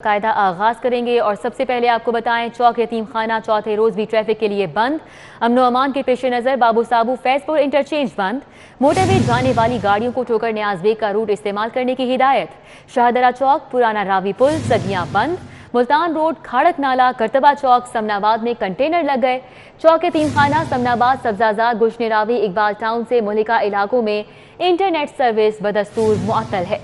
قاعدہ آغاز کریں گے اور سب سے پہلے آپ کو بتائیں چوک یتیم خانہ چوتھے روز بھی ٹریفک کے لیے بند۔ امن و امان کے پیش نظر بابو صابو فیض پور انٹرچینج بند۔ موٹر وے جانے والی گاڑیوں کو ٹھوکر نیاز بیگ کا روٹ استعمال کرنے کی ہدایت۔ شاہدرہ چوک پرانا راوی پل سگیاں بند۔ ملتان روڈ کھاڑک نالہ کرتبہ چوک سمن آباد میں کنٹینر لگ گئے۔ چوک یتیم خانہ سمن آباد سبزازاد گلشن راوی اقبال ٹاؤن سے مہلکہ علاقوں میں انٹرنیٹ سروس بدستور معطل ہے۔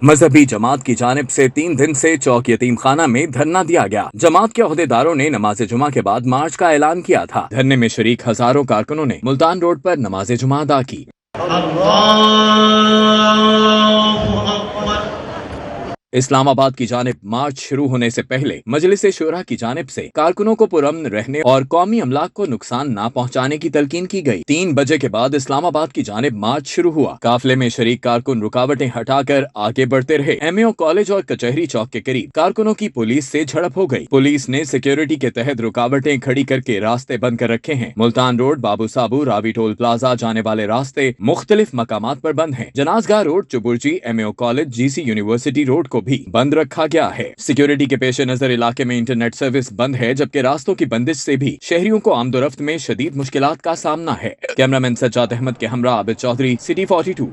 مذہبی جماعت کی جانب سے 3 دن سے چوک یتیم خانہ میں دھرنا دیا گیا۔ جماعت کے عہدیداروں نے نماز جمعہ کے بعد مارچ کا اعلان کیا تھا۔ دھرنے میں شریک ہزاروں کارکنوں نے ملتان روڈ پر نماز جمعہ ادا کی۔ اسلام آباد کی جانب مارچ شروع ہونے سے پہلے مجلس شورا کی جانب سے کارکنوں کو پرامن رہنے اور قومی املاک کو نقصان نہ پہنچانے کی تلقین کی گئی۔ 3 بجے کے بعد اسلام آباد کی جانب مارچ شروع ہوا۔ قافلے میں شریک کارکن رکاوٹیں ہٹا کر آگے بڑھتے رہے۔ ایم اے او کالج اور کچہری چوک کے قریب کارکنوں کی پولیس سے جھڑپ ہو گئی۔ پولیس نے سیکیورٹی کے تحت رکاوٹیں کھڑی کر کے راستے بند کر رکھے ہیں۔ ملتان روڈ بابو صابو راوی ٹول پلازا جانے والے راستے مختلف مقامات پر بند ہیں۔ جنازگاہ روڈ چبرجی ایم اے او کالج جی سی یونیورسٹی روڈ کو بھی بند رکھا گیا ہے۔ سیکیورٹی کے پیش نظر علاقے میں انٹرنیٹ سروس بند ہے، جبکہ راستوں کی بندش سے بھی شہریوں کو آمد و رفت میں شدید مشکلات کا سامنا ہے۔ کیمرامین سجاد احمد کے ہمراہ عابد چودھری، سٹی 42۔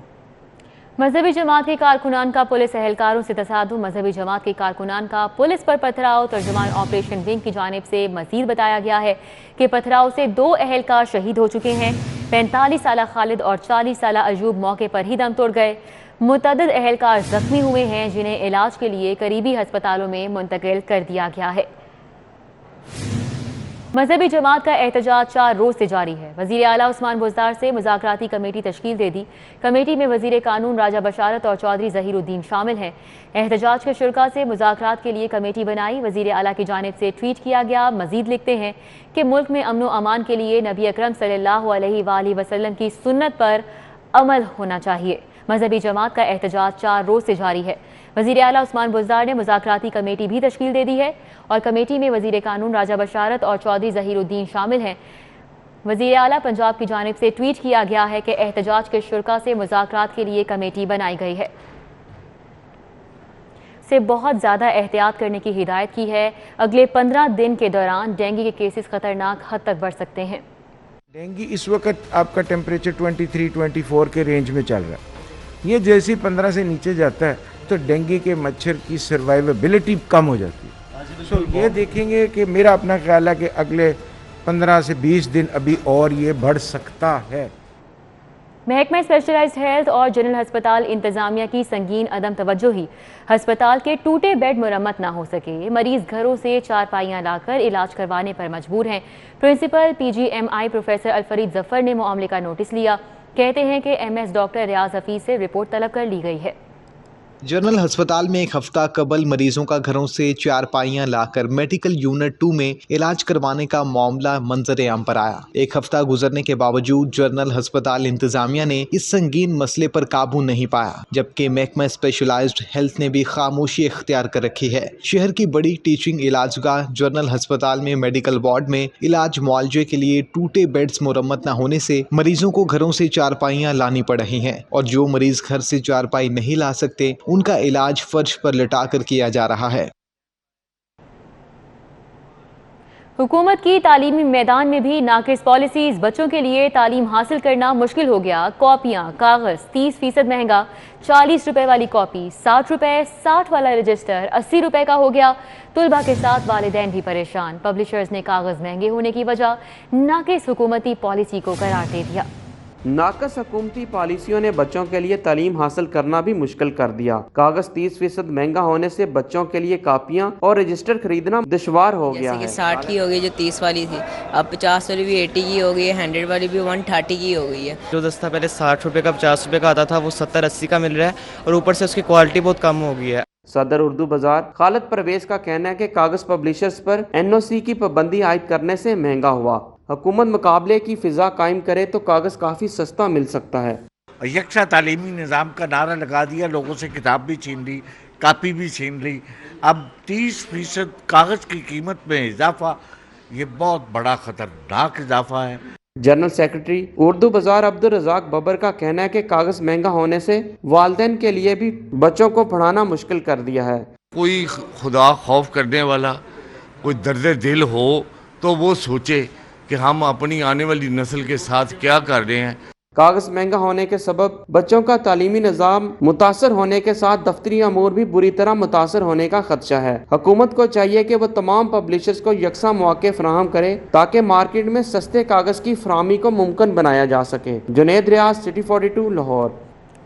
مذہبی جماعت کے کارکنان کا پولیس اہلکاروں سے تصادم۔ مذہبی جماعت کے کارکنان کا پولیس پر پتھراؤ۔ ترجمان آپریشن ونگ کی جانب سے مزید بتایا گیا ہے کہ پتھراؤ سے 2 اہلکار شہید ہو چکے ہیں۔ 45 سالہ خالد اور 40 سالہ ایوب موقع پر ہی دم توڑ گئے۔ متعدد اہلکار زخمی ہوئے ہیں، جنہیں علاج کے لیے قریبی ہسپتالوں میں منتقل کر دیا گیا ہے۔ مذہبی جماعت کا احتجاج 4 روز سے جاری ہے۔ وزیر اعلیٰ عثمان بزدار سے مذاکراتی کمیٹی تشکیل دے دی۔ کمیٹی میں وزیر قانون راجہ بشارت اور چودھری ظہیر الدین شامل ہیں۔ احتجاج کے شرکاء سے مذاکرات کے لیے کمیٹی بنائی۔ وزیر اعلیٰ کی جانب سے ٹویٹ کیا گیا۔ مزید لکھتے ہیں کہ ملک میں امن و امان کے لیے نبی اکرم صلی اللہ علیہ وآلہ وسلم کی سنت پر عمل ہونا چاہیے۔ مذہبی جماعت کا احتجاج 4 روز سے جاری ہے۔ وزیر اعلیٰ عثمان بزدار نے مذاکراتی کمیٹی بھی تشکیل دے دی ہے اور کمیٹی میں وزیر قانون راجہ بشارت اور چودھری ظہیر الدین شامل ہیں۔ وزیر اعلیٰ پنجاب کی جانب سے ٹویٹ کیا گیا ہے کہ احتجاج کے شرکاء سے مذاکرات کے لیے کمیٹی بنائی گئی ہے۔ سے بہت زیادہ احتیاط کرنے کی ہدایت کی ہے۔ اگلے 15 دن کے دوران ڈینگی کے کیسز خطرناک حد تک بڑھ سکتے ہیں۔ ڈینگی اس وقت آپ کا ٹیمپریچر 23-24 کے رینج میں چل رہا ہے۔ یہ جیسے 15 سے نیچے جاتا ہے تو ڈینگی کے مچھر کی سروائیویبلٹی کم ہو جاتی ہے۔ یہ دیکھیں گے کہ میرا اپنا خیال ہے کہ اگلے 15 سے 20 دن ابھی اور یہ بڑھ سکتا ہے۔ محکمہ اسپیشلائزڈ ہیلتھ اور جنرل ہسپتال انتظامیہ کی سنگین عدم توجہی۔ ہسپتال کے ٹوٹے بیڈ مرمت نہ ہو سکے۔ مریض گھروں سے چارپائیاں لا کر علاج کروانے پر مجبور ہیں۔ پرنسپل پی جی ایم آئی پروفیسر الفرید ظفر نے معاملے کا نوٹس لیا۔ کہتے ہیں کہ ایم ایس ڈاکٹر ریاض حفیظ سے رپورٹ طلب کر لی گئی ہے۔ جنرل ہسپتال میں 1 ہفتہ قبل مریضوں کا گھروں سے چارپائیاں لا کر میڈیکل یونٹ 2 میں علاج کروانے کا معاملہ منظر عام پر آیا۔ 1 ہفتہ گزرنے کے باوجود جنرل ہسپتال انتظامیہ نے اس سنگین مسئلے پر قابو نہیں پایا، جبکہ محکمہ اسپیشلائزڈ ہیلتھ نے بھی خاموشی اختیار کر رکھی ہے۔ شہر کی بڑی ٹیچنگ علاج گاہ جنرل ہسپتال میں میڈیکل وارڈ میں علاج معالجے کے لیے ٹوٹے بیڈز مرمت نہ ہونے سے مریضوں کو گھروں سے چارپائیاں لانی پڑ رہی ہیں، اور جو مریض گھر سے چارپائی نہیں لا سکتے ان کا علاج فرش پر لٹا کر کیا جا رہا ہے۔ حکومت کی تعلیمی میدان میں بھی ناقص پالیسیز۔ بچوں کے لیے تعلیم حاصل کرنا مشکل ہو گیا۔ کاپیاں، کاغذ 30% مہنگا۔ 40 روپے والی کاپی 60 روپے، 60 والا رجسٹر 80 روپے کا ہو گیا۔ طلبہ کے ساتھ والدین بھی پریشان۔ پبلشرز نے کاغذ مہنگے ہونے کی وجہ ناقص حکومتی پالیسی کو قرار دے دیا۔ ناقص حکومتی پالیسیوں نے بچوں کے لیے تعلیم حاصل کرنا بھی مشکل کر دیا۔ کاغذ 30% مہنگا ہونے سے بچوں کے لیے کاپیاں اور رجسٹر خریدنا دشوار ہو گیا ہے۔ جیسے کہ 60 کی ہو گئی جو 30 والی تھی، اب 50 والی بھی 80 کی ہو گئی ہے، 100 والی بھی 130 کی ہو گئی ہے۔ جو دستہ پہلے 60 روپے کا 50 روپے کا آتا تھا وہ 70-80 کا مل رہا ہے، اور اوپر سے اس کی کوالٹی بہت کم ہو گئی ہے۔ صدر اردو بازار خالد پرویز کا کہنا ہے کہ کاغذ پبلشرز پر NOC کی پابندی عائد کرنے سے مہنگا ہوا۔ حکومت مقابلے کی فضا قائم کرے تو کاغذ کافی سستا مل سکتا ہے۔ یکساں تعلیمی نظام کا نعرہ لگا دیا، لوگوں سے کتاب بھی چھین لی، کاپی بھی چھین لی۔ اب 30% کاغذ کی قیمت میں اضافہ، یہ بہت بڑا خطرناک اضافہ ہے۔ جنرل سیکرٹری اردو بازار عبدالرزاق ببر کا کہنا ہے کہ کاغذ مہنگا ہونے سے والدین کے لیے بھی بچوں کو پڑھانا مشکل کر دیا ہے۔ کوئی خدا خوف کرنے والا، کوئی درد دل ہو تو وہ سوچے کہ ہم اپنی آنے والی نسل کے ساتھ کیا کر رہے ہیں۔ کاغذ مہنگا ہونے کے سبب بچوں کا تعلیمی نظام متاثر ہونے کے ساتھ دفتری امور بھی بری طرح متاثر ہونے کا خدشہ ہے۔ حکومت کو چاہیے کہ وہ تمام پبلشرز کو یکساں مواقع فراہم کرے تاکہ مارکیٹ میں سستے کاغذ کی فراہمی کو ممکن بنایا جا سکے۔ Junaid Riaz, city 42، Lahore.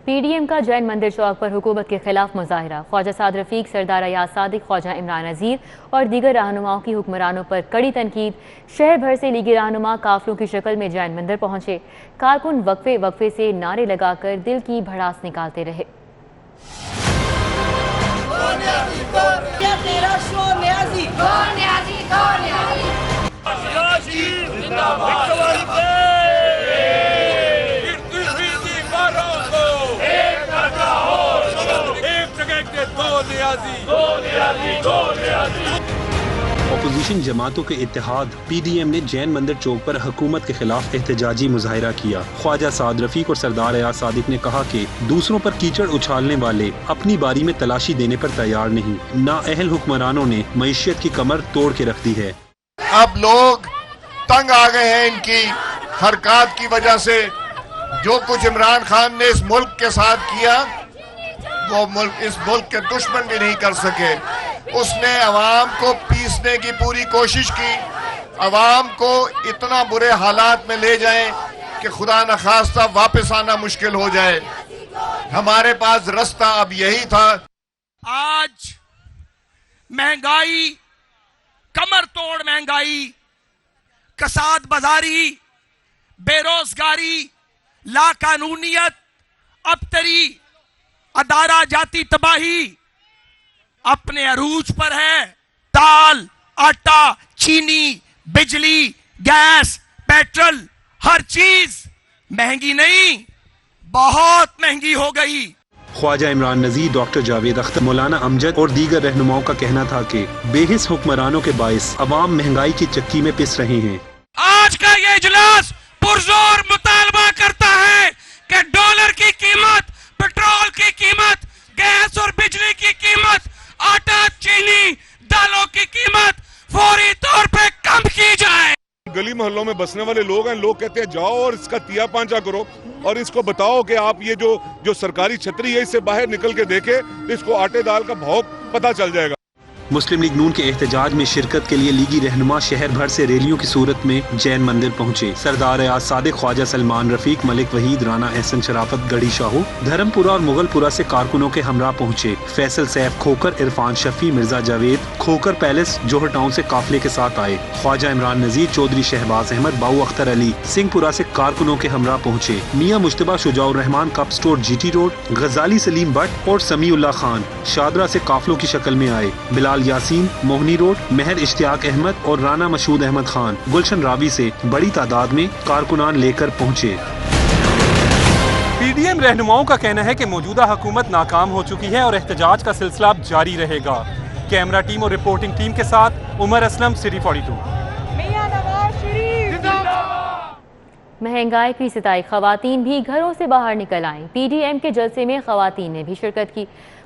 P D M کا جین مندر چوک پر حکومت کے خلاف مظاہرہ، خواجہ سعد رفیق، سردار ایاز صادق، خواجہ عمران نذیر اور دیگر رہنماؤں کی حکمرانوں پر کڑی تنقید۔ شہر بھر سے لیگی رہنما قافلوں کی شکل میں جین مندر پہنچے، کارکن وقفے سے نعرے لگا کر دل کی بھڑاس نکالتے رہے۔ اپوزیشن جماعتوں کے اتحاد پی ڈی ایم نے جین مندر چوک پر حکومت کے خلاف احتجاجی مظاہرہ کیا۔ خواجہ سعد رفیق اور سردار ایاز صادق نے کہا کہ دوسروں پر کیچڑ اچھالنے والے اپنی باری میں تلاشی دینے پر تیار نہیں۔ نااہل حکمرانوں نے معیشت کی کمر توڑ کے رکھ دی ہے۔ اب لوگ تنگ آ گئے ہیں ان کی حرکات کی وجہ سے۔ جو کچھ عمران خان نے اس ملک کے ساتھ کیا وہ اس ملک کے دشمن بھی نہیں کر سکے۔ اس نے عوام کو پیسنے کی پوری کوشش کی، عوام کو اتنا برے حالات میں لے جائیں کہ خدا نخواستہ واپس آنا مشکل ہو جائے۔ ہمارے پاس رستہ اب یہی تھا۔ آج مہنگائی، کمر توڑ مہنگائی، کساد بازاری، بے روزگاری، لا قانونیت، ابتری، ادارہ جاتی تباہی اپنے عروج پر ہے۔ دال، آٹا، چینی، بجلی، گیس، پیٹرول، ہر چیز مہنگی نہیں، بہت مہنگی ہو گئی۔ خواجہ عمران نذیر، ڈاکٹر جاوید اختر، مولانا امجد اور دیگر رہنماؤں کا کہنا تھا کہ بے حس حکمرانوں کے باعث عوام مہنگائی کی چکی میں پس رہے ہیں۔ آج کا یہ اجلاس پرزور مطالبہ کرتا ہے کہ ڈالر کی قیمت، پیٹرول کی قیمت، گیس اور بجلی کی قیمت، آٹا، چینی، دالوں کی قیمت فوری طور پہ کم کی جائے۔ گلی محلوں میں بسنے والے لوگ ہیں، لوگ کہتے ہیں جاؤ اور اس کا تیا پانچا کرو اور اس کو بتاؤ کہ آپ یہ جو سرکاری چھتری ہے اس سے باہر نکل کے دیکھے تو اس کو آٹے دال کا بھاؤ پتہ چل جائے گا۔ مسلم لیگ نون کے احتجاج میں شرکت کے لیے لیگی رہنما شہر بھر سے ریلیوں کی صورت میں جین مندر پہنچے۔ سردار ایاز صادق، خواجہ سلمان رفیق، ملک وحید، رانا احسن شرافت، گڑھی شاہو، دھرم پورہ اور مغل پورہ سے کارکنوں کے ہمراہ پہنچے۔ فیصل سیف کھوکر، عرفان شفیع، مرزا جاوید کھوکر پیلس، جوہر ٹاؤن سے قافلے کے ساتھ آئے۔ خواجہ عمران نذیر، چودھری شہباز احمد، باؤ اختر علی، سنگھ پورہ سے کارکنوں کے ہمراہ پہنچے۔ Mian Mujtaba Shuja ur Rehman, cup store, G T road, Ghazali Saleem Butt اور سمیع اللہ خان شادرہ سے قافلوں کی شکل میں آئے۔ بلال یاسین، موہنی روڈ، مہر اشتیاق احمد اور رانا مشہود احمد خان گلشن راوی سے بڑی تعداد میں کارکنان لے کر پہنچے۔ پی ڈی ایم رہنماؤں کا کہنا ہے کہ موجودہ حکومت ناکام ہو چکی ہے اور احتجاج کا سلسلہ اب جاری رہے گا۔ کیمرہ ٹیم اور رپورٹنگ ٹیم کے ساتھ عمر اسلم، سٹی 42۔ مہنگائی کی ستائی، خواتین بھی گھروں سے باہر نکل آئیں۔ پی ڈی ایم کے جلسے میں خواتین نے بھی شرکت کی،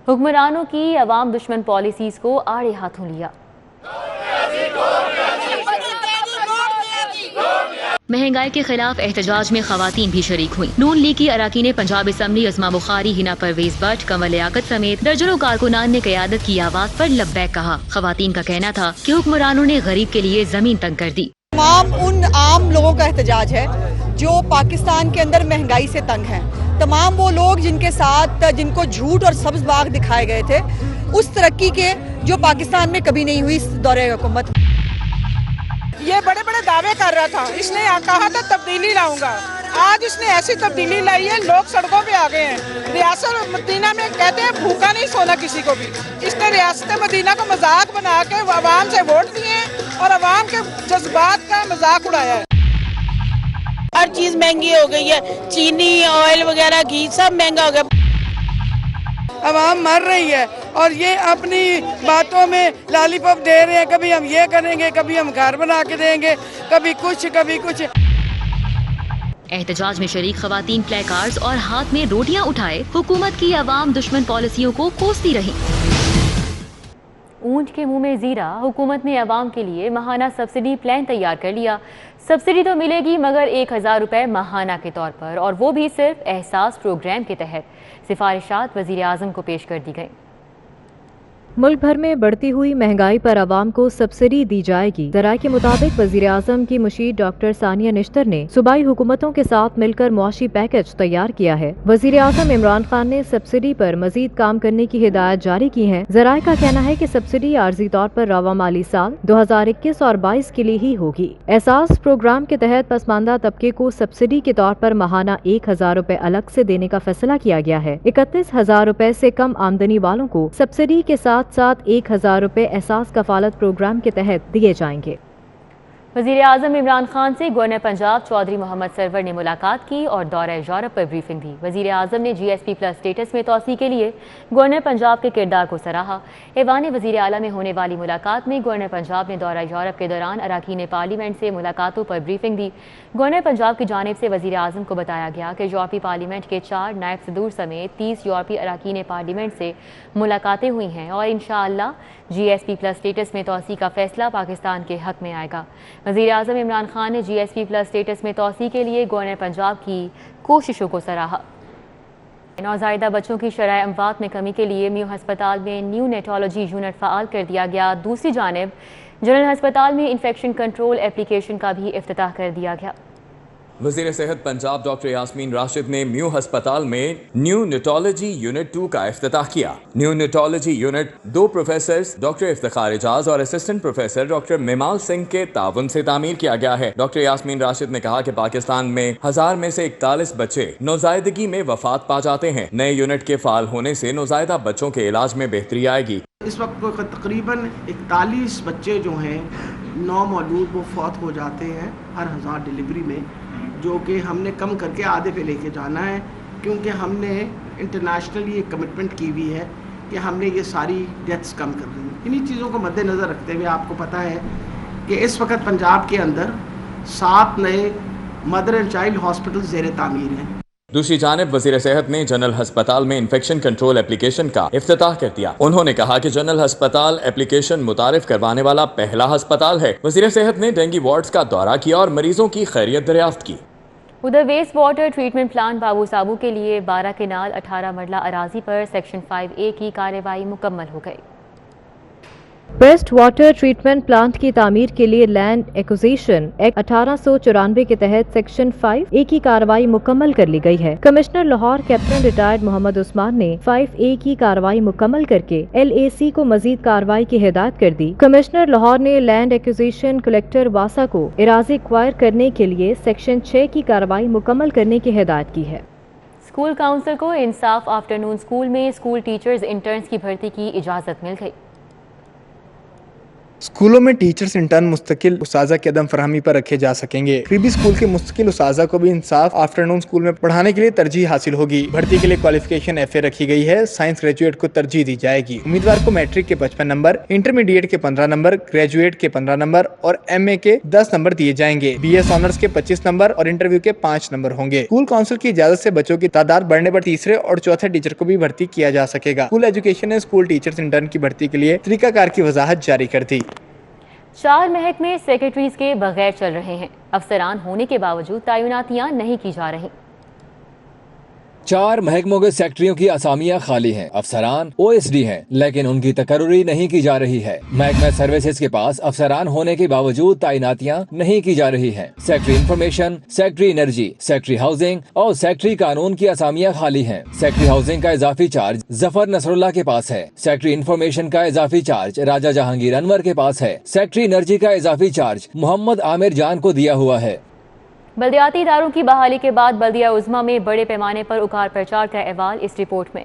حکمرانوں کی عوام دشمن پالیسیز کو آڑے ہاتھوں لیا۔ مہنگائی کے خلاف احتجاج میں خواتین بھی شریک ہوئیں۔ نون لیگ کی اراکین پنجاب اسمبلی عظما بخاری، ہنا پرویز بٹ، کنول لیاقت سمیت درجنوں کارکنان نے قیادت کی آواز پر لبیک کہا۔ خواتین کا کہنا تھا کہ حکمرانوں نے غریب کے لیے زمین تنگ کر دی۔ تمام ان عام لوگوں کا احتجاج ہے جو پاکستان کے اندر مہنگائی سے تنگ ہیں۔ تمام وہ لوگ جن کے ساتھ جن کو جھوٹ اور سبز باغ دکھائے گئے تھے، اس ترقی کے جو پاکستان میں کبھی نہیں ہوئی اس دورے حکومت۔ یہ بڑے بڑے دعوے کر رہا تھا، اس نے کہا تھا تبدیلی لاؤں گا، آج اس نے ایسی تبدیلی لائی ہے، لوگ سڑکوں پہ آ گئے ہیں۔ ریاست مدینہ میں کہتے ہیں بھوکا نہیں سونا کسی کو بھی، اس نے ریاست مدینہ کو مذاق بنا کے عوام سے ووٹ لیے اور عوام کے جذبات کا مذاق اڑایا ہے۔ ہر چیز مہنگی ہو گئی ہے، چینی، آئل وغیرہ، گھی سب مہنگا ہو گیا۔ عوام مر رہی ہے اور یہ اپنی باتوں میں لالی پاپ دے رہے ہیں، کبھی ہم یہ کریں گے، کبھی ہم گھر بنا کے دیں گے، کبھی کچھ کبھی کچھ۔ احتجاج میں شریک خواتین پلے کارڈز اور ہاتھ میں روٹیاں اٹھائے حکومت کی عوام دشمن پالیسیوں کو کوستی رہی۔ اونٹ کے منہ میں زیرہ، حکومت نے عوام کے لیے ماہانہ سبسڈی پلان تیار کر لیا۔ سبسڈی تو ملے گی مگر 1000 روپے ماہانہ کے طور پر، اور وہ بھی صرف احساس پروگرام کے تحت۔ سفارشات وزیر اعظم کو پیش کر دی گئی۔ ملک بھر میں بڑھتی ہوئی مہنگائی پر عوام کو سبسڈی دی جائے گی۔ ذرائع کے مطابق وزیر اعظم کی مشیر ڈاکٹر ثانیہ نشتر نے صوبائی حکومتوں کے ساتھ مل کر معاشی پیکج تیار کیا ہے۔ وزیر اعظم عمران خان نے سبسڈی پر مزید کام کرنے کی ہدایت جاری کی ہیں۔ ذرائع کا کہنا ہے کہ سبسڈی عارضی طور پر رواں مالی سال 2021 اور 22 کے لیے ہی ہوگی۔ احساس پروگرام کے تحت پسماندہ طبقے کو سبسڈی کے طور پر ماہانہ 1000 روپے الگ سے دینے کا فیصلہ کیا گیا ہے۔ 31,000 روپے سے کم آمدنی والوں کو سبسڈی کے ساتھ 1000 روپے احساس کفالت پروگرام کے تحت دیے جائیں گے۔ وزیر اعظم عمران خان سے گورنر پنجاب چودھری محمد سرور نے ملاقات کی اور دورہ یورپ پر بریفنگ دی۔ وزیر اعظم نے جی ایس پی پلس اسٹیٹس میں توسیع کے لیے گورنر پنجاب کے کردار کو سراہا۔ ایوان وزیر اعلیٰ میں ہونے والی ملاقات میں گورنر پنجاب نے دورہ یورپ کے دوران اراکین پارلیمنٹ سے ملاقاتوں پر بریفنگ دی۔ گورنر پنجاب کی جانب سے وزیر اعظم کو بتایا گیا کہ یورپی پارلیمنٹ کے 4 نائب صدور سمیت 30 یورپی اراکین پارلیمنٹ سے ملاقاتیں ہوئی ہیں اور انشاءاللہ جی ایس پی پلس اسٹیٹس میں توسیع کا فیصلہ پاکستان کے حق میں آئے گا۔ وزیر اعظم عمران خان نے جی ایس پی پلس اسٹیٹس میں توسیع کے لیے گورنر پنجاب کی کوششوں کو سراہا۔ نوزائیدہ بچوں کی شرح اموات میں کمی کے لیے میو ہسپتال میں نیو نیٹالوجی یونٹ فعال کر دیا گیا۔ دوسری جانب جنرل ہسپتال میں انفیکشن کنٹرول اپلیکیشن کا بھی افتتاح کر دیا گیا۔ وزیر صحت پنجاب ڈاکٹر یاسمین راشد نے میو ہسپتال میں نیو نیٹالوجی یونٹ 2 کا افتتاح کیا۔ New neonatology unit 2 professors doctor Iftikhar Ijaz اور assistant professor doctor Memal Singh کے تعاون سے تعمیر کیا گیا ہے۔ ڈاکٹر یاسمین راشد نے کہا کہ پاکستان میں 1000 میں سے 41 بچے نوزائیدگی میں وفات پا جاتے ہیں۔ نئے یونٹ کے فعال ہونے سے نوزائیدہ بچوں کے علاج میں بہتری آئے گی۔ اس وقت تقریباً 41 بچے جو ہیں نومولود وہ فوت ہو جاتے ہیں ہر 1000 ڈلیوری میں، جو کہ ہم نے کم کر کے آدھے پہ لے کے جانا ہے، کیونکہ ہم نے انٹرنیشنلی یہ کمٹمنٹ کی ہوئی ہے کہ ہم نے یہ ساری ڈیتھس کم کر دیں۔ انہی چیزوں کو مد نظر رکھتے ہوئے آپ کو پتہ ہے کہ اس وقت پنجاب کے اندر 7 نئے مدر اینڈ چائلڈ ہاسپٹل زیر تعمیر ہیں۔ دوسری جانب وزیر صحت نے جنرل ہسپتال میں انفیکشن کنٹرول اپلیکیشن کا افتتاح کر دیا۔ انہوں نے کہا کہ جنرل ہسپتال اپلیکیشن متعارف کروانے والا پہلا ہسپتال ہے۔ وزیر صحت نے ڈینگی وارڈز کا دورہ کیا اور مریضوں کی خیریت دریافت کی۔ ادھر ویسٹ واٹر ٹریٹمنٹ پلانٹ بابو سابو کے لیے 12 کنال 18 مرلہ اراضی پر سیکشن 5A کی کارروائی مکمل ہو گئی۔ ویسٹ واٹر ٹریٹمنٹ پلانٹ کی تعمیر کے لیے لینڈ ایکوزیشن ایکٹ 1894 کے تحت سیکشن 5A کی کارروائی مکمل کر لی گئی ہے۔ Commissioner Lahore captain retired Muhammad Usman نے 5A کی کارروائی مکمل کر کے LAC کو مزید کارروائی کی ہدایت کر دی۔ کمشنر لاہور نے لینڈ ایکوزیشن کلیکٹر واسا کو اراضی ایکوائر کرنے کے لیے سیکشن 6 کی کارروائی مکمل کرنے کی ہدایت کی ہے۔ اسکول کونسل کو انصاف آفٹر نون اسکول میں اسکول ٹیچرز انٹرنز کی بھرتی کی اجازت مل گئی۔ اسکولوں میں ٹیچرز انٹرن مستقل اساتذہ کی عدم فراہمی پر رکھے جا سکیں گے۔ قریبی اسکول کے مستقل اساتذہ کو بھی انصاف آفٹرنون اسکول میں پڑھانے کے لیے ترجیح حاصل ہوگی۔ بھرتی کے لیے کوالیفیکیشن FA رکھی گئی ہے۔ سائنس گریجویٹ کو ترجیح دی جائے گی۔ امیدوار کو میٹرک کے 55 نمبر، انٹرمیڈیٹ کے 15 نمبر، گریجویٹ کے 15 نمبر اور MA کے 10 نمبر دیے جائیں گے۔ BS آنرز کے 25 نمبر اور انٹرویو کے 5 نمبر ہوں گے۔ اسکول کونسل کی اجازت سے بچوں کی تعداد بڑھنے پر تیسرے اور چوتھے ٹیچر کو بھی بھرتی کیا جا سکے گا۔ اسکول ایجوکیشن نے اسکول ٹیچرز انٹرن کی بھرتی کے لیے طریقہ کار کی وضاحت جاری کر دی۔ 4 محکمے سیکرٹریز کے بغیر چل رہے ہیں۔ افسران ہونے کے باوجود تعیناتیاں نہیں کی جا رہی۔ 4 محکموں کے سیکٹریوں کی اسامیاں خالی ہیں۔ افسران OSD ہیں لیکن ان کی تقرری نہیں کی جا رہی ہے۔ محکمہ سروسز کے پاس افسران ہونے کے باوجود تعیناتیاں نہیں کی جا رہی ہیں۔ Secretary information, secretary energy, secretary housing اور سیکٹری قانون کی اسامیاں خالی ہیں۔ سیکٹری ہاؤسنگ کا اضافی چارج ظفر نصر اللہ کے پاس ہے۔ سیکٹری انفارمیشن کا اضافی چارج راجہ جہانگیر انور کے پاس ہے۔ سیکٹری انرجی کا اضافی چارج محمد عامر جان کو دیا ہوا ہے۔ بلدیاتی اداروں کی بحالی کے بعد بلدیہ عظمیٰ میں بڑے پیمانے پر اکار پرچار کا احوال اس رپورٹ میں۔